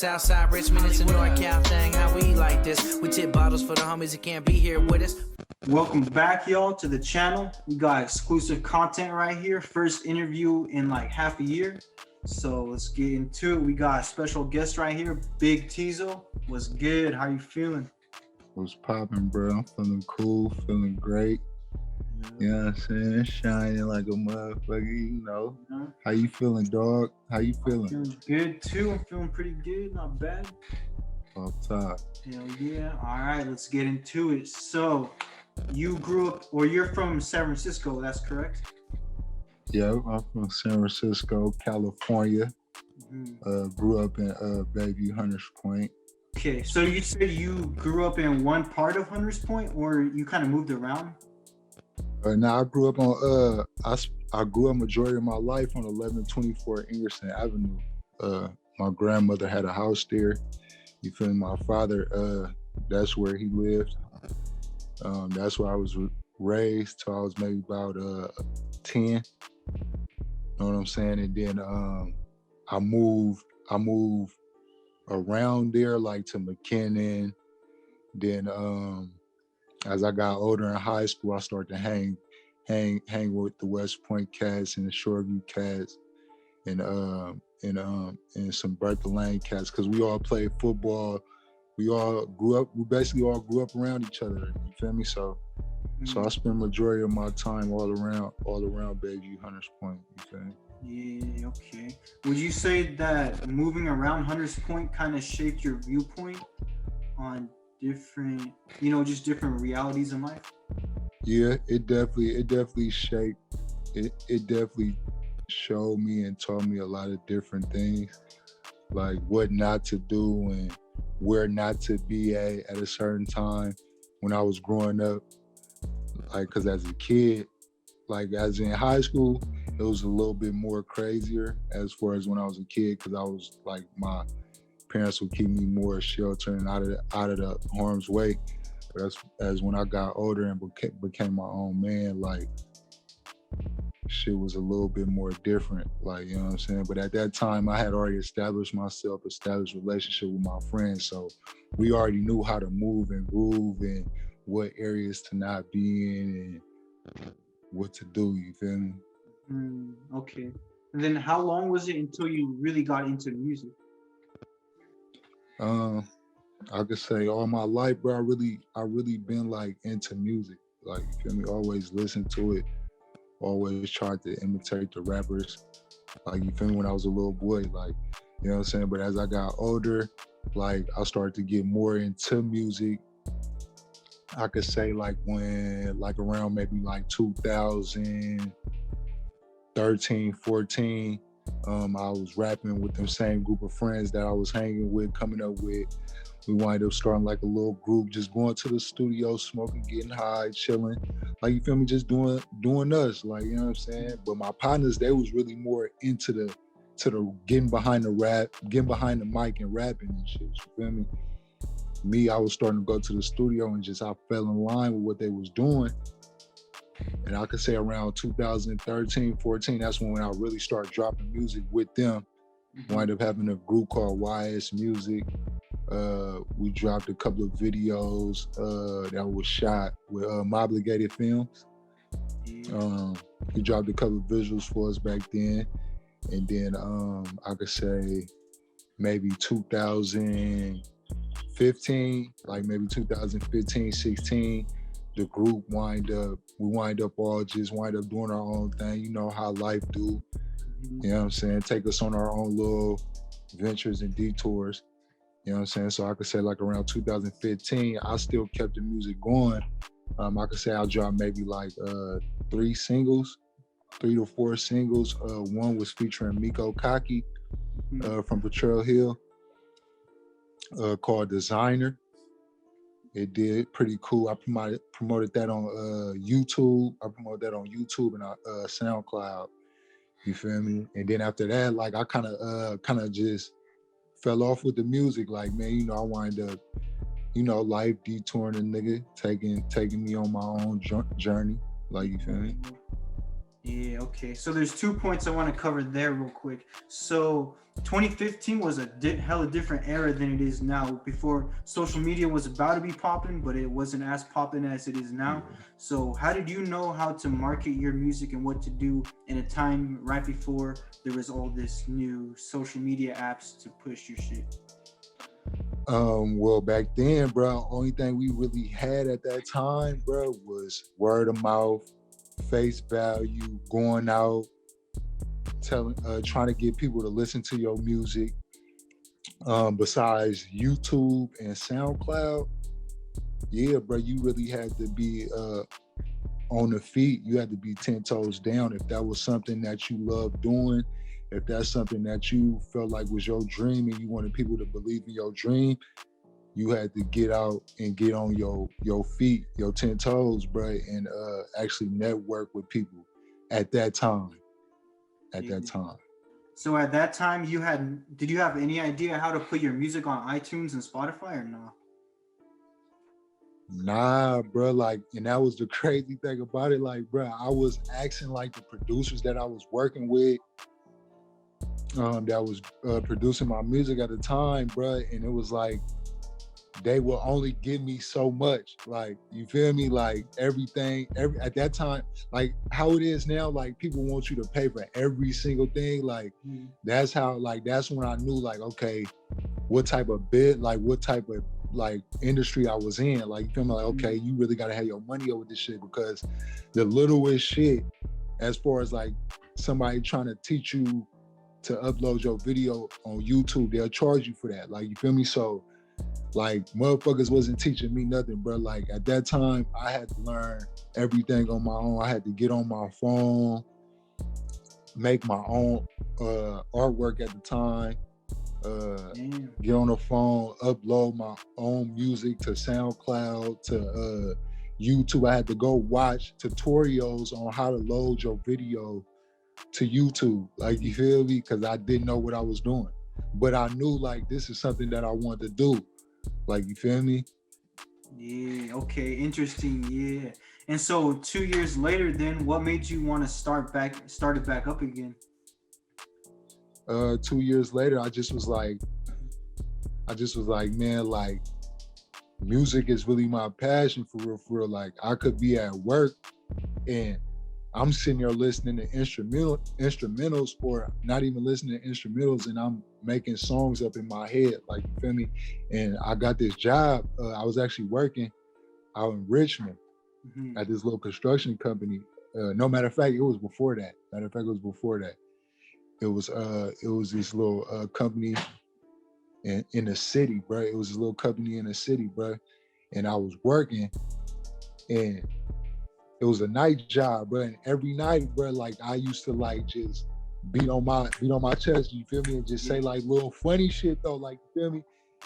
Southside Richmond, it's a NorCal thing. How we like this? We tip bottles for the homies that can't be here with us. Welcome back, y'all, to the channel. We got exclusive content right here. First interview in like half a year. So let's get into it. We got a special guest right here, BigTeezo. What's good? How you feeling? What's popping, bro? I'm feeling cool, feeling great. You know what I'm saying? Shining like a motherfucker, you know. How you feeling, dog? How you feeling? I'm feeling good too. I'm feeling pretty good, not bad. Off top. Hell yeah. All right, let's get into it. So you grew up, or you're from San Francisco, that's correct? Yeah, I'm from San Francisco, California. Grew up in baby Hunters Point. Okay, so you said you grew up in one part of Hunters Point, or you kind of moved around? Now I grew up on I grew up majority of my life on 1124 Ingerson Avenue. My grandmother had a house there. You feel me? My father, that's where he lived. That's where I was raised till I was maybe about 10. You know what I'm saying? And then I moved around there, like to McKinnon. Then as I got older in high school, I started to hang with the West Point cats and the Shoreview cats and some Bertha Lane cats, because we all played football. We basically all grew up around each other. You feel me? So I spend majority of my time all around baby Hunters Point. You feel me? Yeah, okay. Would you say that moving around Hunters Point kind of shaped your viewpoint on different, just different realities in life? Yeah, it definitely shaped, it definitely showed me and taught me a lot of different things, like what not to do and where not to be at a certain time when I was growing up. Like, cause as a kid, like as in high school, it was a little bit more crazier as far as when I was a kid, cause I was like, my parents would keep me more sheltered and out of the harm's way. But as when I got older and became my own man, like shit was a little bit more different, like, you know what I'm saying? But at that time I had already established relationship with my friends. So we already knew how to move and groove and what areas to not be in and what to do, you feel me? Okay. And then how long was it until you really got into music? I could say all my life, bro, I really been like into music. Like, you feel me? Always listen to it. Always tried to imitate the rappers. Like, you feel me? When I was a little boy, like, you know what I'm saying? But as I got older, like, I started to get more into music. I could say like around maybe like 2013, 14, I was rapping with the same group of friends that I was hanging with, coming up with. We wind up starting like a little group, just going to the studio, smoking, getting high, chilling. Like, you feel me? Just doing us, like, you know what I'm saying? But my partners, they was really more into the getting behind the rap, getting behind the mic and rapping and shit, you feel me? Me, I was starting to go to the studio and I fell in line with what they was doing. And I could say around 2013, 14, that's when I really started dropping music with them. Wind up having a group called YS Music. We dropped a couple of videos that was shot with Mobligated Films. He dropped a couple of visuals for us back then. And then I could say maybe 2015, like maybe 2015, 16, the group we wind up all just wind up doing our own thing. You know how life do. You know what I'm saying? Take us on our own little ventures and detours. You know what I'm saying? So I could say like around 2015, I still kept the music going. I could say I dropped maybe like 3 to 4 singles. One was featuring Miko Kaki from Patrol Hill, called Designer. It did pretty cool. I promoted that on YouTube. I promoted that on YouTube and SoundCloud. You feel me? And then after that, like I kind of just fell off with the music. Like, man, I wind up, life detouring a nigga, taking me on my own journey. Like, you feel me? Yeah, okay. So there's 2 points I want to cover there real quick. So 2015 was a hella different era than it is now. Before social media was about to be popping, but it wasn't as popping as it is now. So how did you know how to market your music and what to do in a time right before there was all this new social media apps to push your shit? Well, back then, bro, only thing we really had at that time, bro, was word of mouth, face value, going out, trying to get people to listen to your music. Besides YouTube and SoundCloud, yeah, bro, you really had to be on the feet. You had to be 10 toes down if that was something that you loved doing. If that's something that you felt like was your dream and you wanted people to believe in your dream, you had to get out and get on your feet, your 10 toes, bro, and actually network with people at that time. At Yeah. that time. So at that time, did you have any idea how to put your music on iTunes and Spotify or no? Nah, bro, like, and that was the crazy thing about it. Like, bro, I was asking like the producers that I was working with, that was producing my music at the time, bro, and it was like they will only give me so much. Like, you feel me? Like everything, at that time, like how it is now, like people want you to pay for every single thing. Like that's how, like that's when I knew, like, okay, what type of bid, like what type of like industry I was in. Like, you feel me? Like, okay, you really gotta have your money over this shit, because the littlest shit, as far as like somebody trying to teach you to upload your video on YouTube, they'll charge you for that. Like, you feel me? So like motherfuckers wasn't teaching me nothing, bro. Like at that time, I had to learn everything on my own. I had to get on my phone, make my own artwork at the time, get on the phone, upload my own music to SoundCloud, to YouTube. I had to go watch tutorials on how to load your video to YouTube. Like, you feel me? Because I didn't know what I was doing. But I knew like this is something that I wanted to do. Like, you feel me? Yeah, okay, interesting. Yeah. And so 2 years later, then what made you want to start it back up again? 2 years later, I just was like, man, like music is really my passion, for real, for real. Like, I could be at work and I'm sitting there listening to instrumentals, or not even listening to instrumentals, and I'm making songs up in my head, like, you feel me? And I got this job. I was actually working out in Richmond at this little construction company. No, matter of fact, it was before that. It was this little company in the city, bro. It was this little company in the city, bro. And I was working, and it was a night job, bro. And every night, bro, like I used to like just beat on my chest, you feel me, and just say like little funny shit though, like, you feel me.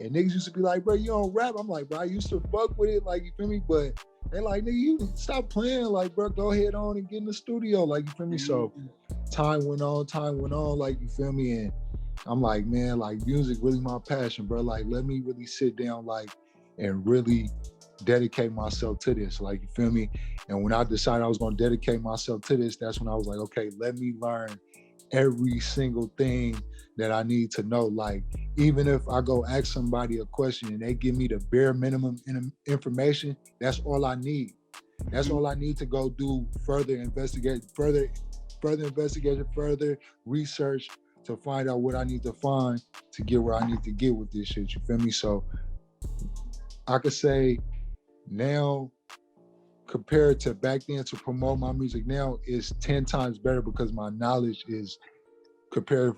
And niggas used to be like, bro, you don't rap. I'm like, bro, I used to fuck with it, like, you feel me. But they like, nigga, you stop playing, like, bro, go ahead on and get in the studio, like, you feel me. So time went on, like, you feel me. And I'm like, man, like music really my passion, bro. Like, let me really sit down, like, and really dedicate myself to this, like, you feel me. And when I decided I was going to dedicate myself to this, that's when I was like, okay, let me learn every single thing that I need to know. Like, even if I go ask somebody a question and they give me the bare minimum information, that's all I need. That's all I need to go do further investigation, further research, to find out what I need to find to get where I need to get with this shit, you feel me. So I could say now, compared to back then, to promote my music now is 10 times better, because my knowledge is compared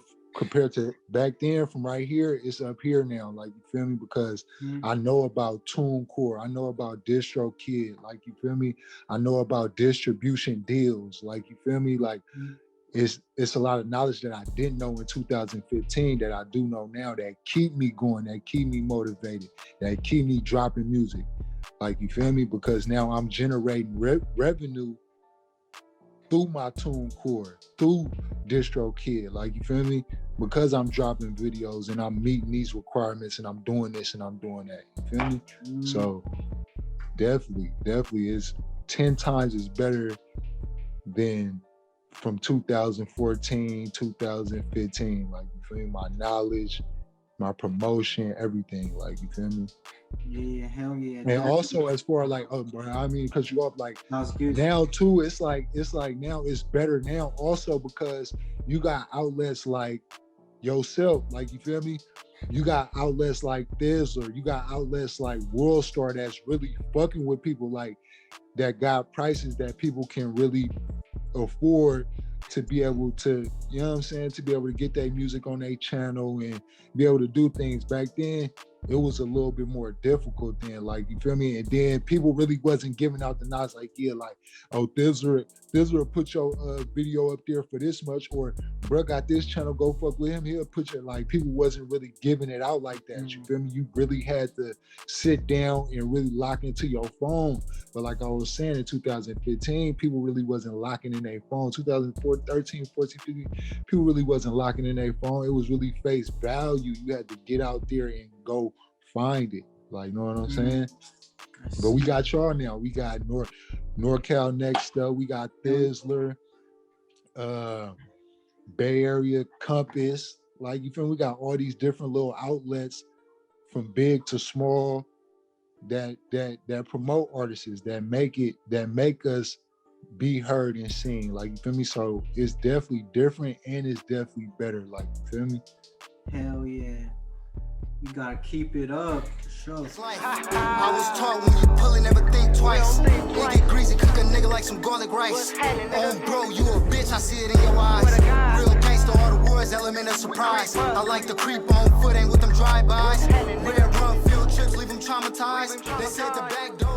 to back then, from right here, it's up here now, like, you feel me, because I know about TuneCore, I know about DistroKid, like, you feel me, I know about distribution deals, like, you feel me, like, it's a lot of knowledge that I didn't know in 2015 that I do know now, that keep me going, that keep me motivated, that keep me dropping music, like, you feel me, because now I'm generating revenue through my TuneCore, through DistroKid, like, you feel me, because I'm dropping videos and I'm meeting these requirements and I'm doing this and I'm doing that, you feel me. So definitely is 10 times is better than from 2014, 2015. Like, you feel me? My knowledge, my promotion, everything. Like, you feel me? Yeah, hell yeah. And also as far like, oh, bro, I mean, because you up like That's good. now too, it's like now it's better now also because you got outlets like yourself, like, you feel me? You got outlets like this, or you got outlets like World Star that's really fucking with people, like that got prices that people can really afford to be able to, you know what I'm saying, to be able to get their music on their channel and be able to do things. Back then, it was a little bit more difficult then, like, you feel me? And then people really wasn't giving out the nods like, yeah, like, oh, Thizzler put your video up there for this much, or bro got this channel, go fuck with him, he'll put your, like, people wasn't really giving it out like that, you feel me? You really had to sit down and really lock into your phone. But like I was saying, in 2015, people really wasn't locking in their phone. 2014, 13, 14, 15, people really wasn't locking in their phone. It was really face value. You had to get out there and go find it. Like, you know what I'm saying? But we got y'all now. We got NorCalNextUp. We got Thizzler, Bay Area Compass. Like, you feel me? We got all these different little outlets from big to small that promote artists, that make us be heard and seen. Like, you feel me? So it's definitely different and it's definitely better. Like, you feel me? Hell yeah. You gotta keep it up, for sure. It's like, I was taught when you pullin', never think twice. Ain't get greasy, cook a nigga like some garlic rice. Oh, bro, you a bitch, I see it in your eyes. Real gangster, all the words, element of surprise. I like to creep on foot, ain't with them drive-bys. Red rum, field trips, leave them traumatized. They said the back door.